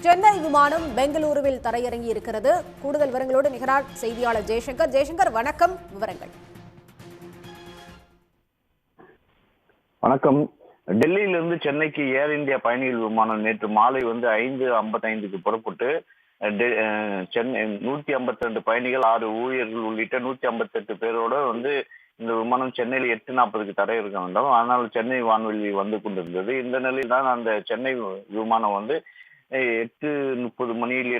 சென்னை விமானம் பெங்களூருவில் தரையிறங்கி இருக்கிறது. கூடுதல் விவரங்களோடு நிகரார் செய்தியாளர் ஜெய்சங்கர். ஜெய்சங்கர், வணக்கம். விவரங்கள். வணக்கம். டெல்லியிலிருந்து சென்னைக்கு ஏர் இந்தியா பயணிகள் விமானம் நேற்று மாலை 5:55க்கு புறப்பட்டு சென்னை 152 பயணிகள் 6 ஊழியர்கள் உள்ளிட்ட 158 பேரோட இந்த விமானம் சென்னையில் 8:40க்கு தரை இருக்க வேண்டும். ஆனால் சென்னை வான்வெளி வந்து கொண்டிருந்தது. இந்த நிலையில் தான் அந்த சென்னை விமானம் 8:30 மணியில்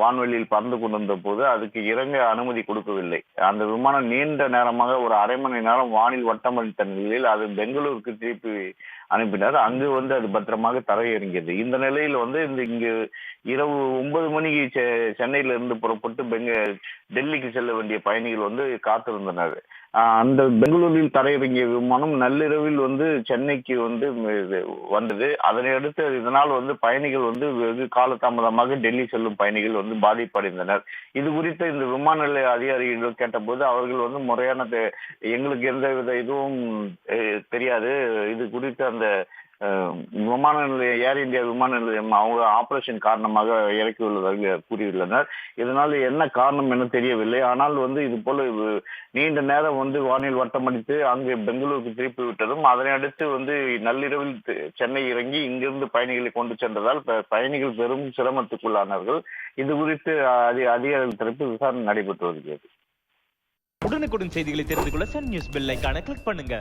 வான்வெளியில் பறந்து கொண்டிருந்த போது அதுக்கு இறங்க அனுமதி கொடுக்கவில்லை. அந்த விமானம் நீண்ட நேரமாக ஒரு அரை மணி நேரம் வானில் வட்டமளித்த நிலையில் அது பெங்களூருக்கு திருப்பி அனுப்பினார். அங்கு அது பத்திரமாக தரையிறங்கியது. இந்த நிலையில் இங்கு இரவு 9 மணிக்கு சென்னையிலிருந்து புறப்பட்டு டெல்லிக்கு செல்ல வேண்டிய பயணிகள் காத்திருந்தனர். அந்த பெங்களூரில் தரையிறங்கிய விமானம் நள்ளிரவில் சென்னைக்கு வந்தது. அதனை அடுத்து இதனால் பயணிகள் வெகு காலதாமதமாக டெல்லி செல்லும் பயணிகள் பாதிப்படைந்தனர். இது குறித்து இந்த விமான நிலைய அதிகாரிகள் கேட்டபோது அவர்கள் முறையான எங்களுக்கு எந்தவித இதுவும் தெரியாது, இது குறித்து அந்த விமான நிலையம் ஏர் இந்தியா விமான நிலையம் அவங்க ஆபரேஷன் காரணமாக இறக்கியுள்ளதாக கூறியுள்ளனர். இதனால் என்ன காரணம் என தெரியவில்லை. ஆனால் இது போல நீண்ட நேரம் வானில் வட்டமடித்து அங்கு பெங்களூருக்கு திருப்பி விட்டதும் அதனை அடுத்து நள்ளிரவில் சென்னை இறங்கி இங்கிருந்து பயணிகளை கொண்டு சென்றதால் பயணிகள் பெரும் சிரமத்துக்குள்ளானார்கள். இது குறித்து அதிகாரிகள் தரப்பு விசாரணை நடைபெற்று வருகிறது. உடனுக்குடன் செய்திகளை தெரிந்து கொள்ள சன் நியூஸ் பெல் ஐகானை கிளிக் பண்ணுங்க.